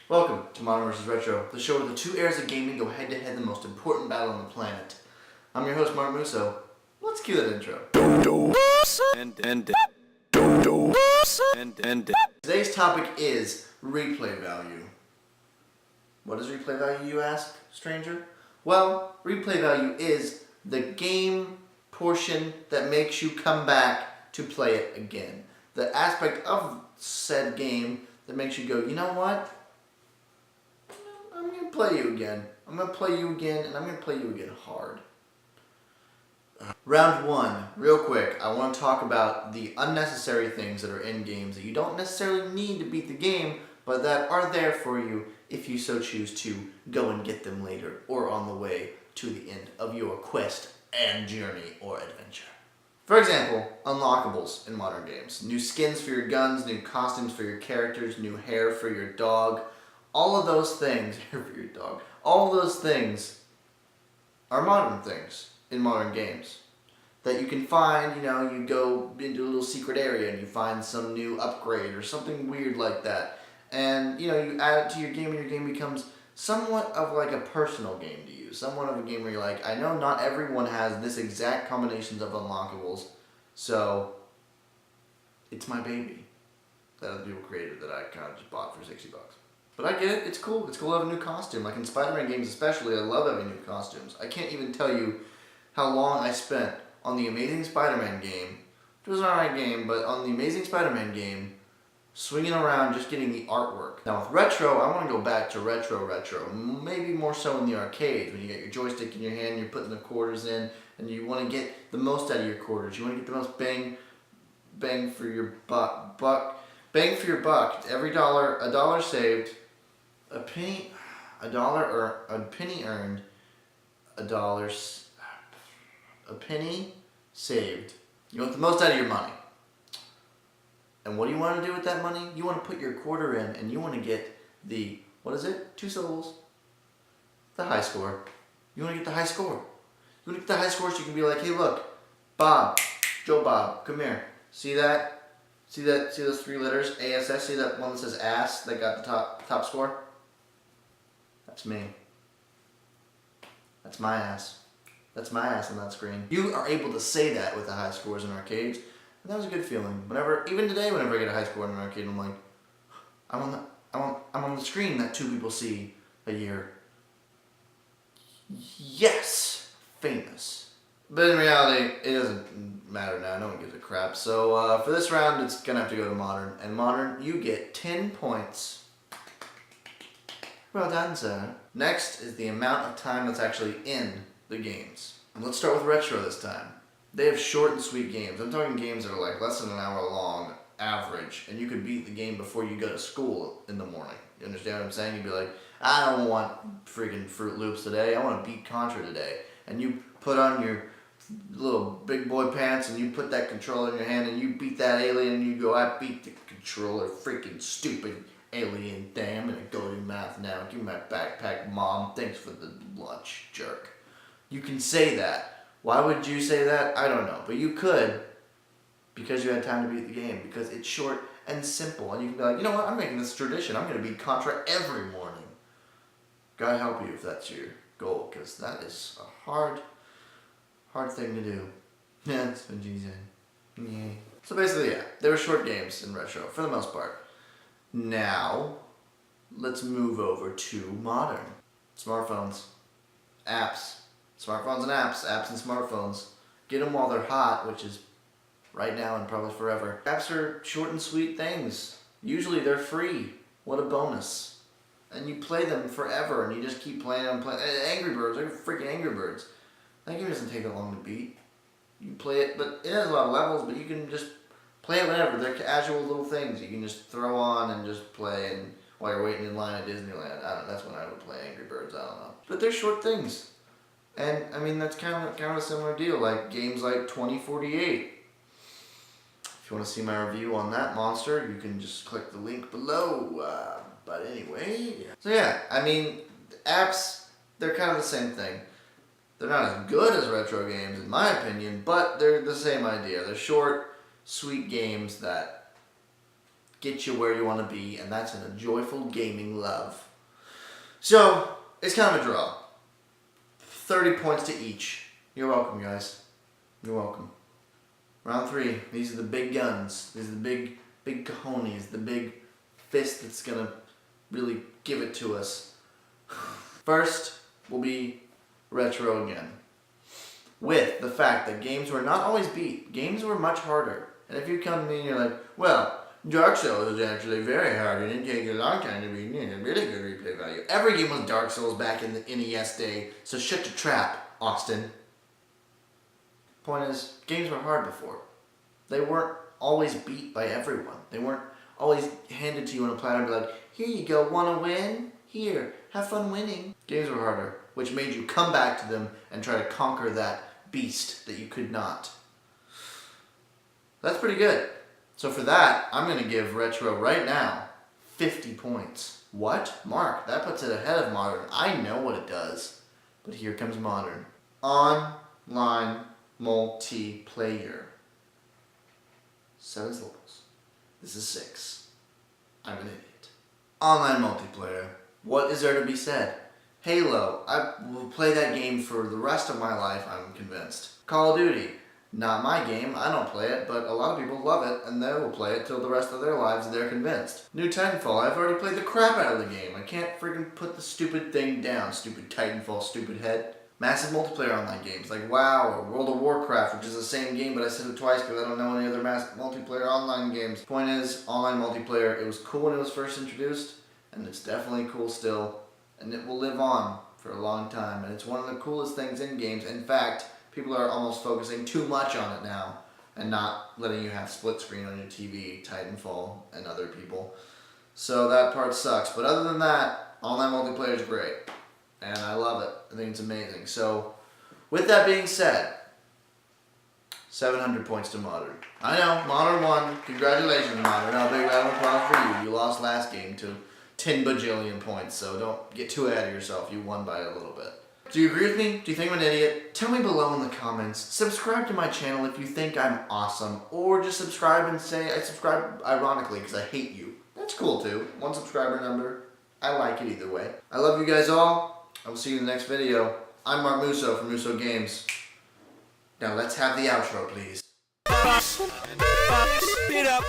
Welcome to Modern vs. Retro, the show where the two eras of gaming go head-to-head in the most important battle on the planet. I'm your host, Musso. Let's cue that intro. Today's topic is replay value. What is replay value, you ask, stranger? Well, replay value is the game portion that makes you come back to play it again. The aspect of said game that makes you go, you know what? I'm going to play you again. I'm going to play you again, and I'm going to play you again hard. Round one, real quick, I want to talk about the unnecessary things that are in games that you don't necessarily need to beat the game, but that are there for you if you so choose to go and get them later or on the way to the end of your quest and journey or adventure. For example, unlockables in modern games. New skins for your guns, new costumes for your characters, new hair for your dog. All of those things, hair for your dog, all of those things are modern things in modern games that you can find. You go into a little secret area and you find some new upgrade or something weird like that. And, you add it to your game and your game becomes somewhat of like a personal game to you. Somewhat of a game where you're like, I know not everyone has this exact combinations of unlockables, so it's my baby that other people created that I kind of just bought for $60. But I get it, it's cool. It's cool to have a new costume. Like in Spider-Man games especially, I love having new costumes. I can't even tell you how long I spent on the Amazing Spider-Man game. It was an alright game, but on the Amazing Spider-Man game, swinging around just getting the artwork. Now with retro, I want to go back to retro. Maybe more so in the arcades, when you get your joystick in your hand, you're putting the quarters in, and you want to get the most out of your quarters. You want to get the most bang for your buck. Bang for your buck. Every dollar, a dollar saved, a penny earned, a penny saved. You want the most out of your money. And what do you want to do with that money? You want to put your quarter in and you want to get the, 2 syllables? The high score. You want to get the high score. You want to get the high score so you can be like, hey look, Bob, Joe Bob, come here. See that? See those 3 letters? ASS, see that one that says ass that got the top score? That's me. That's my ass. That's my ass on that screen. You are able to say that with the high scores in arcades, and that was a good feeling. Even today, whenever I get a high score in an arcade, I'm like, I'm on the screen that 2 people see a year. Yes, famous. But in reality, it doesn't matter now. No one gives a crap. So for this round, it's gonna have to go to modern. And modern, you get 10 points. Well done, sir. Next is the amount of time that's actually in the games. And let's start with retro this time. They have short and sweet games. I'm talking games that are like less than an hour long, average, and you could beat the game before you go to school in the morning. You understand what I'm saying? You'd be like, I don't want freaking Fruit Loops today. I want to beat Contra today. And you put on your little big boy pants and you put that controller in your hand and you beat that alien and you go, I beat the controller, freaking stupid alien, damn, I'm gonna go to math now. Give me my backpack, mom. Thanks for the lunch, jerk. You can say that. Why would you say that? I don't know. But you could, because you had time to beat the game, because it's short and simple. And you can be like, you know what, I'm making this tradition. I'm gonna beat Contra every morning. God help you if that's your goal, because that is a hard thing to do. Yeah, that's what she said. Yeah. So basically, yeah, they were short games in retro, for the most part. Now, let's move over to modern. Smartphones, apps, smartphones and apps and smartphones. Get them while they're hot, which is right now and probably forever. Apps are short and sweet things. Usually they're free. What a bonus. And you play them forever and you just keep playing them. Angry Birds, they're freaking Angry Birds. That game doesn't take that long to beat. You play it, but it has a lot of levels, but you can just play it whenever. They're casual little things you can just throw on and just play and while you're waiting in line at Disneyland. I don't know, that's when I would play Angry Birds, I don't know. But they're short things. And I mean, that's kind of a similar deal, like games like 2048. If you want to see my review on that monster, you can just click the link below. But anyway, yeah. So yeah, I mean, apps, they're kind of the same thing. They're not as good as retro games, in my opinion, but they're the same idea. They're short, sweet games that get you where you want to be, and that's in a joyful gaming love. So, it's kind of a draw. 30 points to each. You're welcome, guys. You're welcome. Round 3. These are the big guns. These are the big cojones. The big fist that's going to really give it to us. First will be retro again. With the fact that games were not always beat. Games were much harder. And if you come to me and you're like, well, Dark Souls is actually very hard and it takes a long time to beat. It's really good replay value. Every game was Dark Souls back in the NES day, so shut your trap, Austin. Point is, games were hard before. They weren't always beat by everyone. They weren't always handed to you on a platter and be like, here you go, wanna win? Here, have fun winning. Games were harder, which made you come back to them and try to conquer that beast that you could not. That's pretty good. So for that, I'm going to give retro right now 50 points. What? Mark, that puts it ahead of modern. I know what it does. But here comes modern. Online multiplayer. 7 syllables. This is 6. I'm an idiot. Online multiplayer. What is there to be said? Halo. I will play that game for the rest of my life, I'm convinced. Call of Duty. Not my game, I don't play it, but a lot of people love it, and they will play it till the rest of their lives, they're convinced. New Titanfall, I've already played the crap out of the game. I can't freaking put the stupid thing down, stupid Titanfall, stupid head. Massive multiplayer online games, like WoW or World of Warcraft, which is the same game, but I said it twice because I don't know any other massive multiplayer online games. Point is, online multiplayer, it was cool when it was first introduced, and it's definitely cool still, and it will live on for a long time, and it's one of the coolest things in games. In fact, people are almost focusing too much on it now and not letting you have split screen on your TV, Titanfall, and other people. So that part sucks. But other than that, online multiplayer is great. And I love it. I think it's amazing. So with that being said, 700 points to Modern. I know, Modern won. Congratulations, Modern. Now, big round of applause for you. You lost last game to 10 bajillion points, so don't get too ahead of yourself. You won by a little bit. Do you agree with me? Do you think I'm an idiot? Tell me below in the comments. Subscribe to my channel if you think I'm awesome. Or just subscribe and say I subscribe ironically because I hate you. That's cool too. 1 subscriber number. I like it either way. I love you guys all. I will see you in the next video. I'm Mark Musso from Musso Games. Now let's have the outro, please. Speed up.